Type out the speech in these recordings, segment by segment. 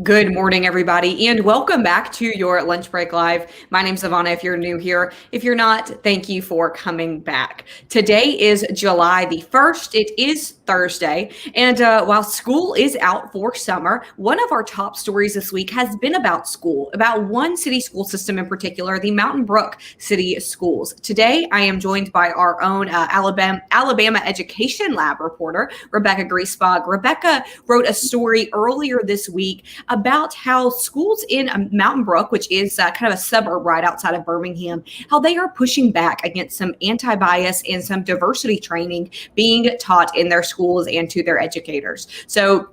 Good morning, everybody, and welcome back to your Lunch Break Live. My name's Ivana if you're new here. If you're not, thank you for coming back. Today is July the 1st. It is Thursday, and while school is out for summer, one of our top stories this week has been about school, about one city school system in particular, the Mountain Brook City Schools. Today, I am joined by our own Alabama Education Lab reporter, Rebecca Griesbach. Rebecca wrote a story earlier this week about how schools in Mountain Brook, which is kind of a suburb right outside of Birmingham, how they are pushing back against some anti-bias and some diversity training being taught in their schools and to their educators. So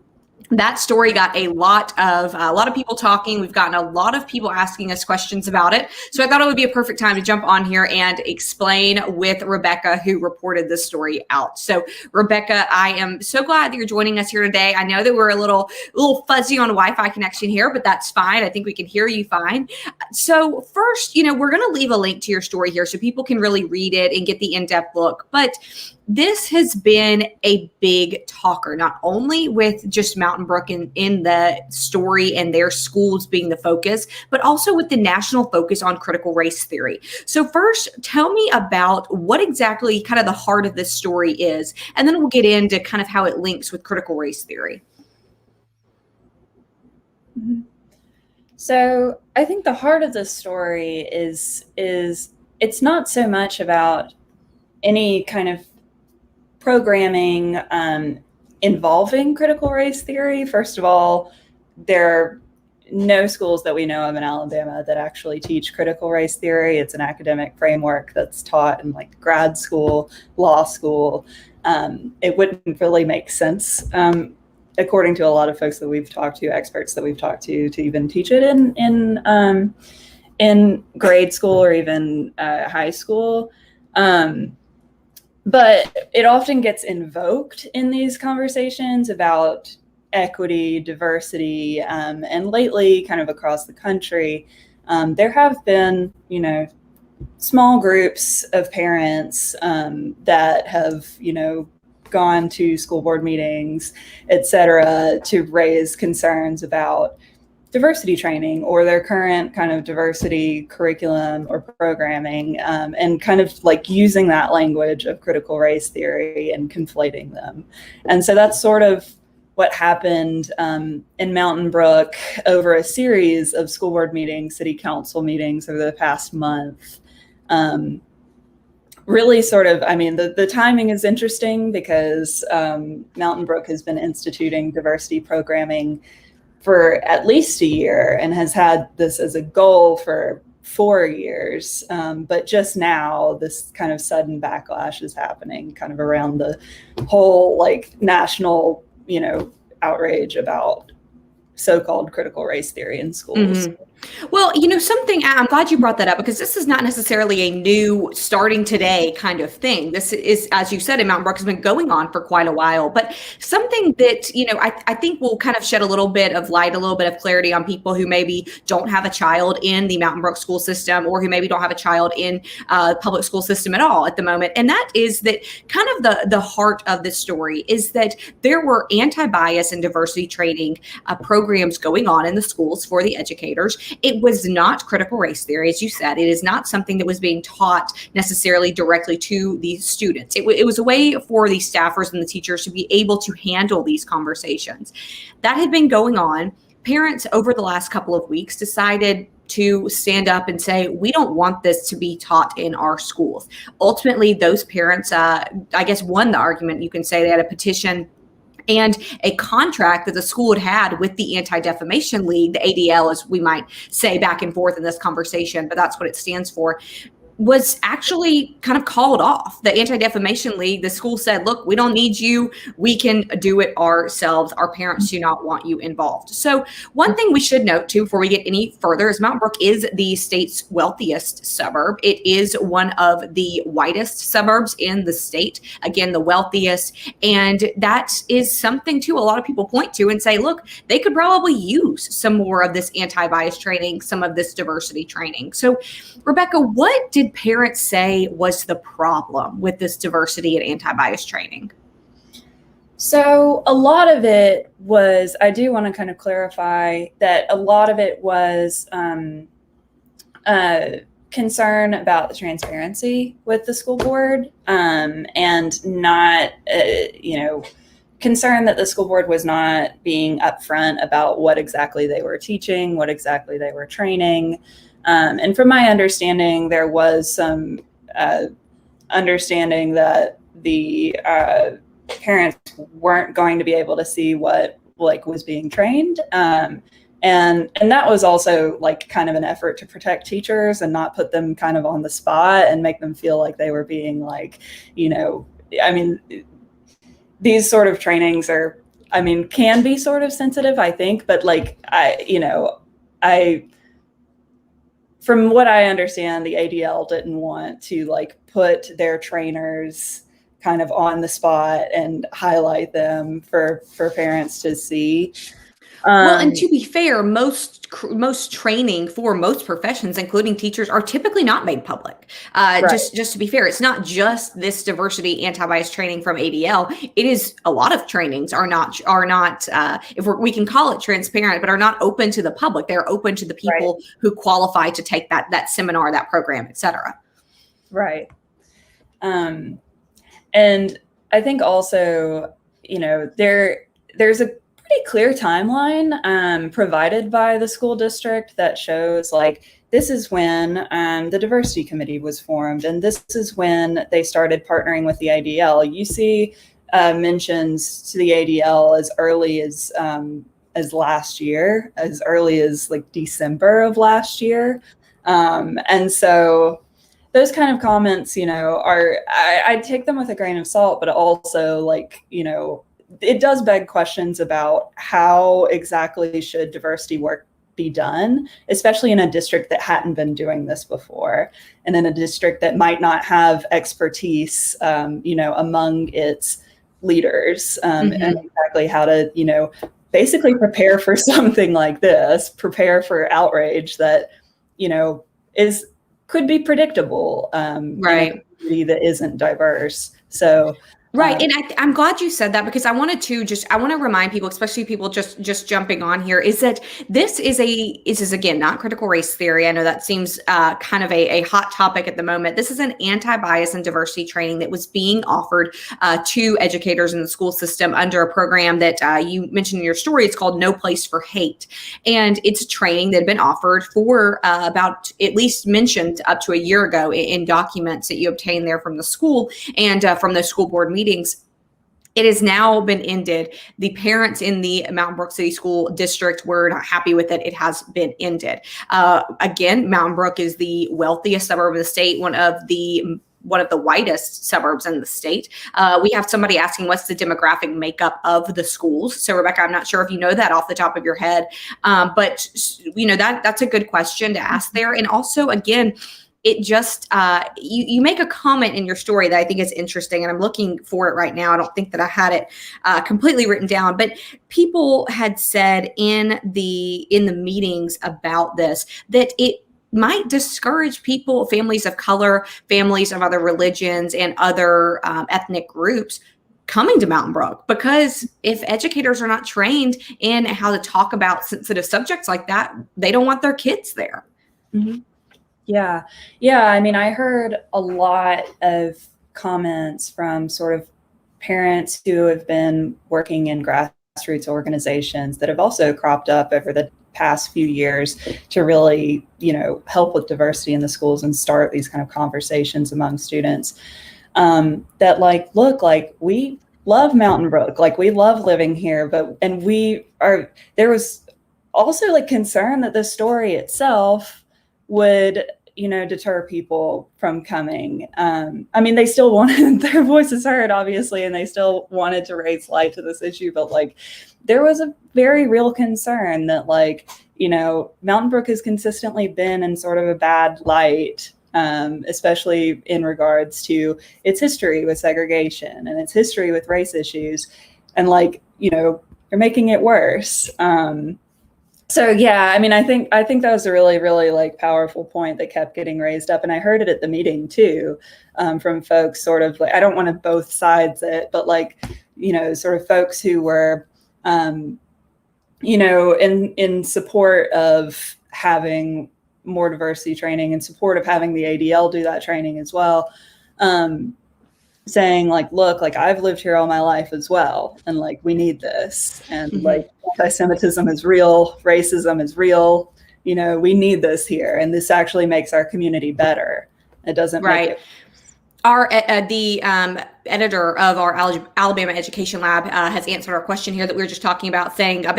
that story got a lot of people talking. We've gotten a lot of people asking us questions about it. So I thought it would be a perfect time to jump on here and explain with Rebecca, who reported this story out. So Rebecca, I am so glad that you're joining us here today. I know that we're a little fuzzy on a Wi-Fi connection here, but that's fine. I think we can hear you fine. So first, we're going to leave a link to your story here so people can really read it and get the in-depth look. But this has been a big talker, not only with just Mountain Brook in the story and their schools being the focus, but also with the national focus on critical race theory. So first, tell me about what exactly kind of the heart of this story is, and then we'll get into kind of how it links with critical race theory. Mm-hmm. So I think the heart of the story is it's not so much about any kind of programming involving critical race theory. First of all, there are no schools that we know of in Alabama that actually teach critical race theory. It's an academic framework that's taught in like grad school, law school. It wouldn't really make sense, according to a lot of folks that we've talked to, experts that we've talked to even teach it in grade school or even high school. But it often gets invoked in these conversations about equity, diversity, and lately, kind of across the country, there have been, small groups of parents that have, gone to school board meetings, et cetera, to raise concerns about diversity training or their current kind of diversity curriculum or programming, and kind of like using that language of critical race theory and conflating them. And so that's sort of what happened in Mountain Brook over a series of school board meetings, city council meetings over the past month. Really sort of, the timing is interesting because Mountain Brook has been instituting diversity programming for at least a year and has had this as a goal for 4 years. But just now, this kind of sudden backlash is happening kind of around the whole national, outrage about so-called critical race theory in schools. Mm-hmm. Well, something, I'm glad you brought that up because this is not necessarily a new starting today kind of thing. This is, as you said, in Mountain Brook has been going on for quite a while, but something that, I think will kind of shed a little bit of light, a little bit of clarity on people who maybe don't have a child in the Mountain Brook school system or who maybe don't have a child in public school system at all at the moment. And that is that kind of the heart of this story is that there were anti-bias and diversity training programs going on in the schools for the educators. It was not critical race theory, as you said. It is not something that was being taught necessarily directly to the students. It was a way for the staffers and the teachers to be able to handle these conversations. That had been going on. Parents over the last couple of weeks decided to stand up and say, we don't want this to be taught in our schools. Ultimately, those parents, I guess, won the argument. You can say they had a petition and a contract that the school had with the Anti-Defamation League, the ADL, as we might say back and forth in this conversation, but that's what it stands for, was actually kind of called off. The Anti-Defamation League, the school said, look, we don't need you. We can do it ourselves. Our parents do not want you involved. So one thing we should note too, before we get any further, is Mountain Brook is the state's wealthiest suburb. It is one of the whitest suburbs in the state. Again, the wealthiest. And that is something too, a lot of people point to and say, look, they could probably use some more of this anti-bias training, some of this diversity training. So Rebecca, what did parents say was the problem with this diversity and anti-bias training? So a lot of it was, I do want to kind of clarify that a lot of it was concern about the transparency with the school board, and not, concern that the school board was not being upfront about what exactly they were teaching, what exactly they were training. And from my understanding, there was some understanding that the parents weren't going to be able to see what was being trained. And that was also kind of an effort to protect teachers and not put them kind of on the spot and make them feel like they were being these sort of trainings can be sort of sensitive, I think, but from what I understand, the ADL didn't want to put their trainers kind of on the spot and highlight them for parents to see. Well, and to be fair, most training for most professions, including teachers, are typically not made public. Right. Just to be fair, it's not just this diversity anti-bias training from ADL. It is a lot of trainings are not if we can call it transparent, but are not open to the public. They're open to the people who qualify to take that seminar, that program, et cetera. Right. And I think also, there's a pretty clear timeline provided by the school district that shows this is when the diversity committee was formed, and this is when they started partnering with the ADL. You see mentions to the ADL as early as last year, as early as December of last year. And so those kind of comments, I take them with a grain of salt, but also it does beg questions about how exactly should diversity work be done, especially in a district that hadn't been doing this before, and in a district that might not have expertise, among its leaders, and exactly how to, basically prepare for something like this, prepare for outrage that, could be predictable, in a community that isn't diverse. So. Right. And I'm glad you said that, because I want to remind people, especially people just jumping on here, is that this is again, not critical race theory. I know that seems kind of a hot topic at the moment. This is an anti-bias and diversity training that was being offered to educators in the school system under a program that you mentioned in your story. It's called No Place for Hate. And it's a training that had been offered for about, at least mentioned up to a year ago in documents that you obtained there from the school and from the school board meetings. It has now been ended. The parents in the Mountain Brook City School District were not happy with it. It has been ended. Again, Mountain Brook is the wealthiest suburb of the state, one of the whitest suburbs in the state. We have somebody asking, what's the demographic makeup of the schools? So Rebecca, I'm not sure if you know that off the top of your head, but that's a good question to ask there. And also, again, it just, you make a comment in your story that I think is interesting, and I'm looking for it right now. I don't think that I had it completely written down, but people had said in the meetings about this, that it might discourage people, families of color, families of other religions and other ethnic groups coming to Mountain Brook, because if educators are not trained in how to talk about sensitive subjects like that, they don't want their kids there. Mm-hmm. Yeah. I mean, I heard a lot of comments from sort of parents who have been working in grassroots organizations that have also cropped up over the past few years to really, help with diversity in the schools and start these kind of conversations among students. That look, we love Mountain Brook, we love living here, there was also concern that the story itself would, deter people from coming. I mean, they still wanted their voices heard, obviously, and they still wanted to raise light to this issue, but there was a very real concern that Mountain Brook has consistently been in sort of a bad light, especially in regards to its history with segregation and its history with race issues. And you're making it worse. So yeah, I mean, I think that was a really, really like powerful point that kept getting raised up, and I heard it at the meeting too, from folks sort of like, I don't want to both sides it, but like, sort of folks who were, in support of having more diversity training, in support of having the ADL do that training as well. Saying like, look, like I've lived here all my life as well, and like we need this, and like anti-Semitism is real, racism is real, we need this here, and this actually makes our community better. It doesn't make it. Our the editor of our Alabama Education Lab has answered our question here that we were just talking about, saying but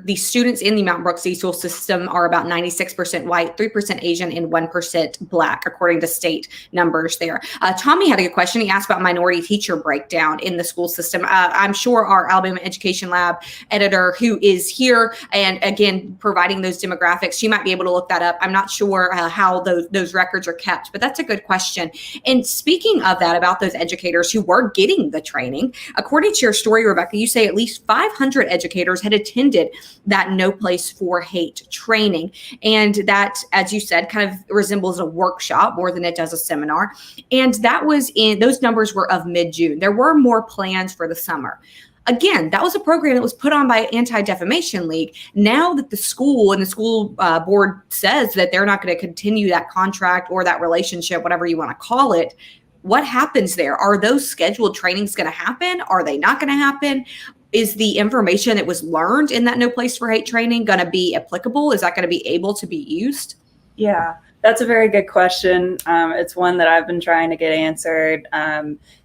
the students in the Mountain Brook school system are about 96% white, 3% Asian, and 1% Black, according to state numbers there. Tommy had a good question. He asked about minority teacher breakdown in the school system. I'm sure our Alabama Education Lab editor, who is here and again providing those demographics, she might be able to look that up. I'm not sure how those records are kept, but that's a good question. And speaking of that, about those educators who were getting the training, according to your story, Rebecca, you say at least 500 educators had attended that No Place for Hate training. And that, as you said, kind of resembles a workshop more than it does a seminar. And that was those numbers were of mid-June. There were more plans for the summer. Again, that was a program that was put on by Anti-Defamation League. Now that the school and the school board says that they're not going to continue that contract or that relationship, whatever you want to call it, what happens there? Are those scheduled trainings going to happen? Are they not going to happen? Is the information that was learned in that No Place for Hate training going to be applicable? Is that going to be able to be used? Yeah, that's a very good question. It's one that I've been trying to get answered.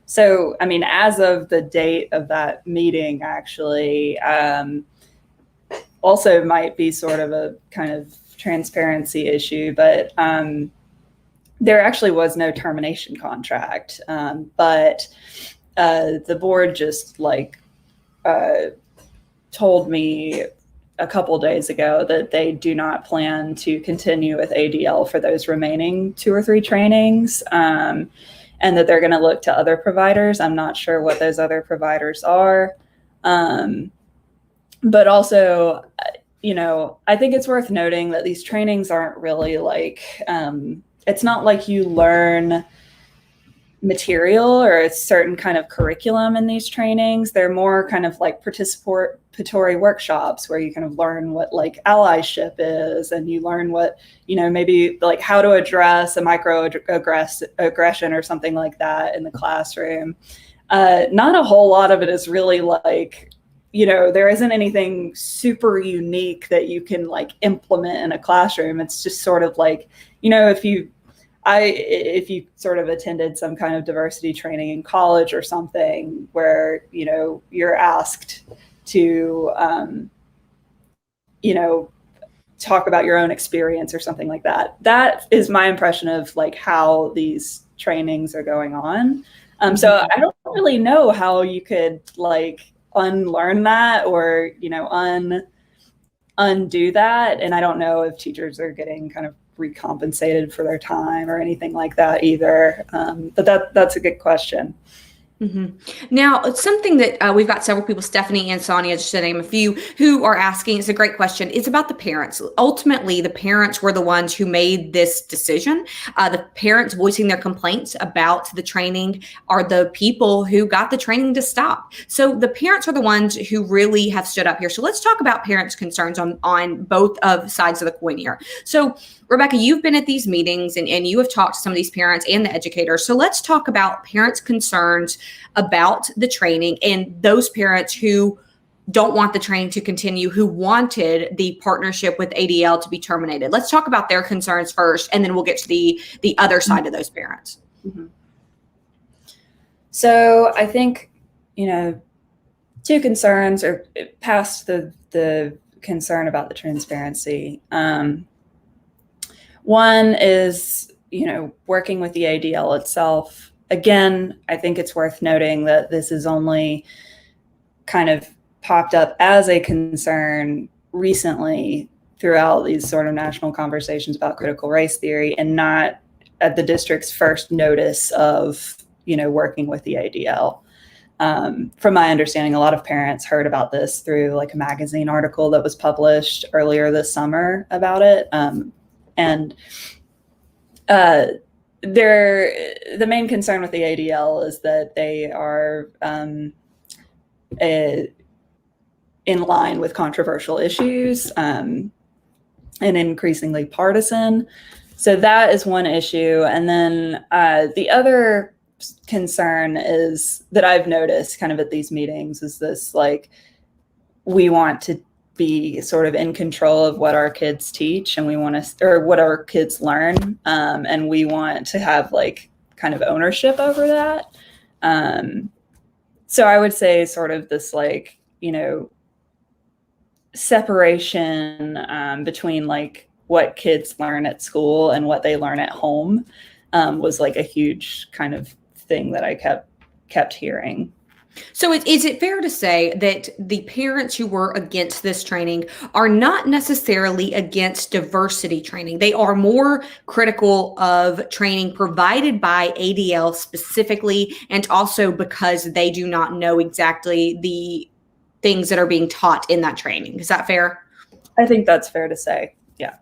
So, I mean, as of the date of that meeting, actually, also might be sort of a kind of transparency issue, but there actually was no termination contract, but the board just told me a couple days ago that they do not plan to continue with ADL for those remaining 2 or 3 trainings, and that they're going to look to other providers. I'm not sure what those other providers are, but also, I think it's worth noting that these trainings aren't really it's not like you learn material or a certain kind of curriculum in these trainings. They're more kind of like participatory workshops where you kind of learn what like allyship is, and you learn what, maybe like how to address a microaggression or something like that in the classroom. Not a whole lot of it is really like, there isn't anything super unique that you can like implement in a classroom. It's just sort of like, if you sort of attended some kind of diversity training in college or something where, you're asked to, talk about your own experience or something like that. That is my impression of like how these trainings are going on. So I don't really know how you could like unlearn that or, undo that. And I don't know if teachers are getting kind of recompensated for their time or anything like that either. But that's a good question. Now, it's something that we've got several people, Stephanie and Sonia, just to name a few, who are asking. It's a great question. It's about the parents. Ultimately, the parents were the ones who made this decision. The parents voicing their complaints about the training are the people who got the training to stop. So the parents are the ones who really have stood up here. So let's talk about parents' concerns on both of sides of the coin here. So Rebecca, you've been at these meetings and you have talked to some of these parents and the educators. So let's talk about parents' concerns about the training and those parents who don't want the training to continue, who wanted the partnership with ADL to be terminated. Let's talk about their concerns first, and then we'll get to the other side of those parents. So I think, 2 concerns are past the concern about the transparency. One is, working with the ADL itself. Again, I think it's worth noting that this is only kind of popped up as a concern recently throughout these sort of national conversations about critical race theory, and not at the district's first notice of, working with the ADL. From my understanding, a lot of parents heard about this through like a magazine article that was published earlier this summer about it. And the main concern with the ADL is that they are in line with controversial issues and increasingly partisan. So that is one issue. And then the other concern is that I've noticed kind of at these meetings is this, like, we want to be sort of in control of what our kids teach and we want to, or what our kids learn. And we want to have like kind of ownership over that. So I would say sort of this, like, you know, separation between like what kids learn at school and what they learn at home was like a huge kind of thing that I kept hearing. So is it fair to say that the parents who were against this training are not necessarily against diversity training? They are more critical of training provided by ADL specifically, and also because they do not know exactly the things that are being taught in that training. Is that fair? I think that's fair to say. Yeah.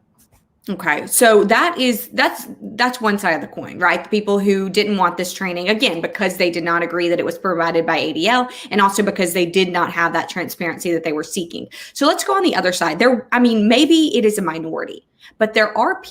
Okay, so that's one side of the coin, right? The people who didn't want this training, again, because they did not agree that it was provided by ADL, and also because they did not have that transparency that they were seeking. So let's go on the other side. Maybe it is a minority, but there are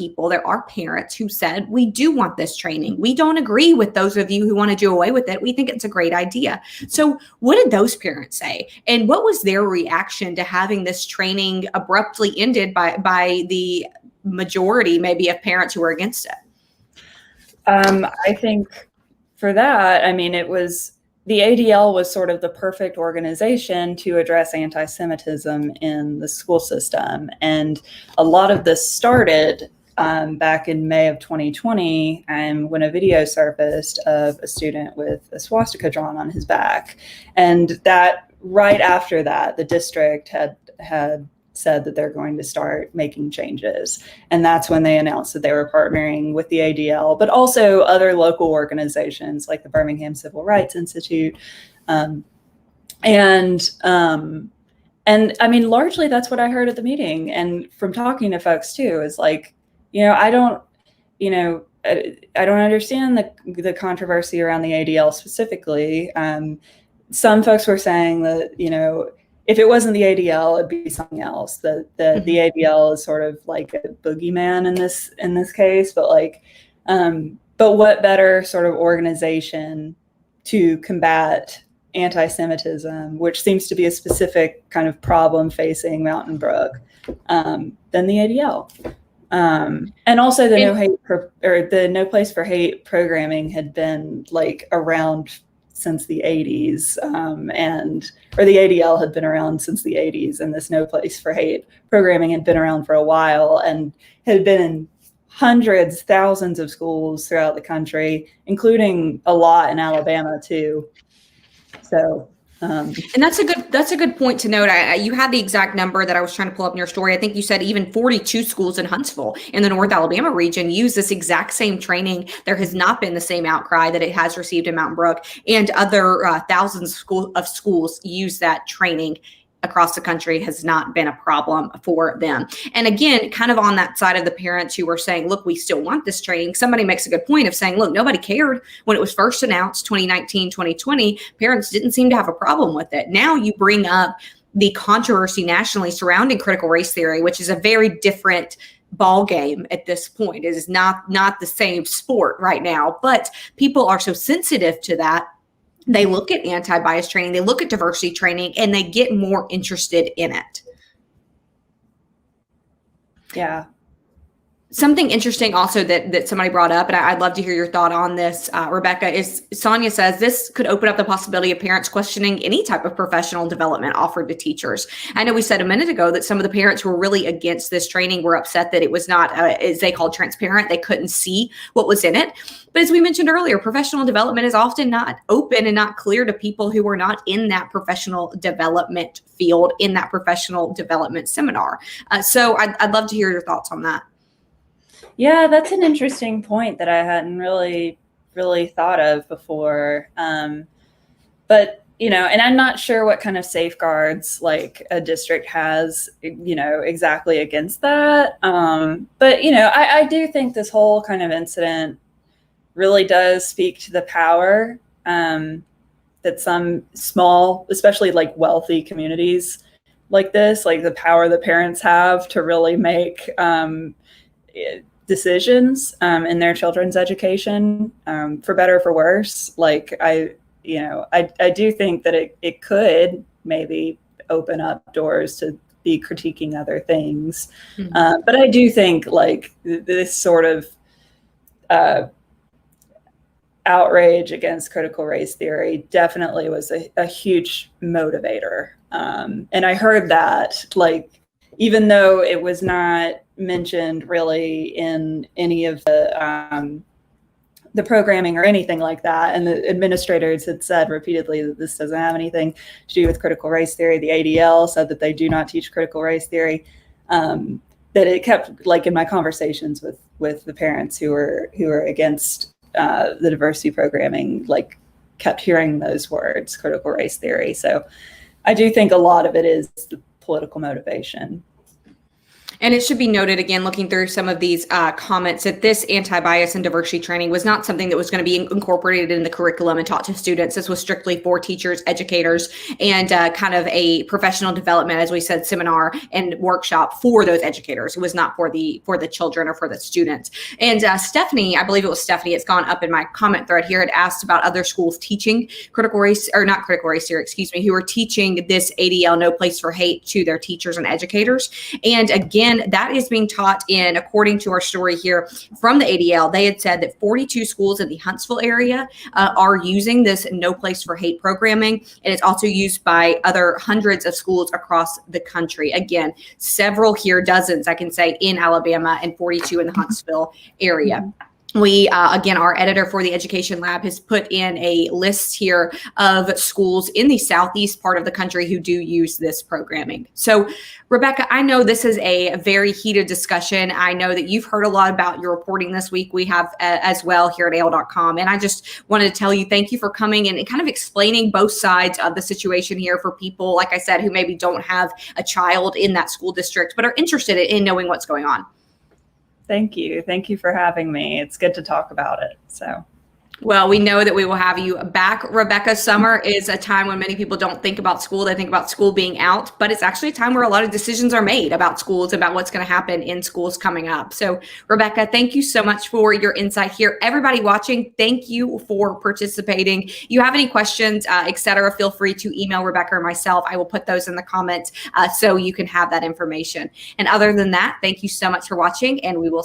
parents who said, we do want this training. We don't agree with those of you who want to do away with it. We think it's a great idea. So what did those parents say? And what was their reaction to having this training abruptly ended by the majority maybe of parents who were against it? I think for that, I mean, it was, the ADL was sort of the perfect organization to address anti-Semitism in the school system. And a lot of this started back in May of 2020, when a video surfaced of a student with a swastika drawn on his back. And that right after that, the district had said that they're going to start making changes. And that's when they announced that they were partnering with the ADL, but also other local organizations like the Birmingham Civil Rights Institute. And I mean, largely that's what I heard at the meeting. And from talking to folks too, is like, I don't understand the controversy around the ADL specifically. Some folks were saying that, if it wasn't the ADL, it'd be something else. The ADL is sort of like a boogeyman in this case, but what better sort of organization to combat anti-Semitism, which seems to be a specific kind of problem facing Mountain Brook, than the ADL. And also the No Place for Hate programming had been like around since the 80s, or the ADL had been around since the 80s, and this No Place for Hate programming had been around for a while and had been in hundreds, thousands of schools throughout the country, including a lot in Alabama too. So, and that's a good point to note. You had the exact number that I was trying to pull up in your story. I think you said even 42 schools in Huntsville in the North Alabama region use this exact same training. There has not been the same outcry that it has received in Mountain Brook, and other thousands of schools use that training across the country. Has not been a problem for them. And again, kind of on that side of the parents who were saying, look, we still want this training. Somebody makes a good point of saying, look, nobody cared when it was first announced 2019, 2020. Parents didn't seem to have a problem with it. Now you bring up the controversy nationally surrounding critical race theory, which is a very different ball game at this point. It is not the same sport right now, but people are so sensitive to that. They look at anti-bias training, they look at diversity training, and they get more interested in it. Yeah. Something interesting also that somebody brought up, and I'd love to hear your thought on this, Rebecca, is Sonia says this could open up the possibility of parents questioning any type of professional development offered to teachers. I know we said a minute ago that some of the parents who were really against this training were upset that it was not, as they called, transparent. They couldn't see what was in it. But as we mentioned earlier, professional development is often not open and not clear to people who are not in that professional development field, in that professional development seminar. So I'd love to hear your thoughts on that. Yeah, that's an interesting point that I hadn't really thought of before. But and I'm not sure what kind of safeguards like a district has, exactly against that. But, I do think this whole kind of incident really does speak to the power that some small, especially like wealthy communities like this, like the power the parents have to really make decisions in their children's education, for better or for worse. Like I do think that it could maybe open up doors to be critiquing other things. Mm-hmm. But I do think like this sort of outrage against critical race theory definitely was a huge motivator. And I heard that, like, even though it was not mentioned really in any of the programming or anything like that, and the administrators had said repeatedly that this doesn't have anything to do with critical race theory. The ADL said that they do not teach critical race theory. That it kept, like, in my conversations with the parents who were against the diversity programming, like, kept hearing those words, critical race theory. So I do think a lot of it is the political motivation. And it should be noted, again, looking through some of these comments, that this anti-bias and diversity training was not something that was going to be incorporated in the curriculum and taught to students. This was strictly for teachers, educators, and kind of a professional development, as we said, seminar and workshop for those educators. It was not for the children or for the students. And Stephanie, I believe it was Stephanie, it's gone up in my comment thread here, had asked about other schools teaching critical race, or not critical race theory, excuse me, who are teaching this ADL, No Place for Hate, to their teachers and educators. And again, that is being taught in, according to our story here from the ADL, they had said that 42 schools in the Huntsville area are using this No Place for Hate programming. And it's also used by other hundreds of schools across the country. Again, several here, dozens, I can say, in Alabama, and 42 in the Huntsville area. Mm-hmm. We, again, our editor for the Education Lab has put in a list here of schools in the southeast part of the country who do use this programming. So, Rebecca, I know this is a very heated discussion. I know that you've heard a lot about your reporting this week. We have as well here at AL.com. And I just wanted to tell you, thank you for coming and kind of explaining both sides of the situation here for people, like I said, who maybe don't have a child in that school district, but are interested in knowing what's going on. Thank you. Thank you for having me. It's good to talk about it. So, well, we know that we will have you back, Rebecca. Summer is a time when many people don't think about school. They think about school being out, but it's actually a time where a lot of decisions are made about schools, about what's going to happen in schools coming up. So, Rebecca, thank you so much for your insight here. Everybody watching, thank you for participating. You have any questions, etc., feel free to email Rebecca or myself. I will put those in the comments so you can have that information. And other than that, thank you so much for watching, and we will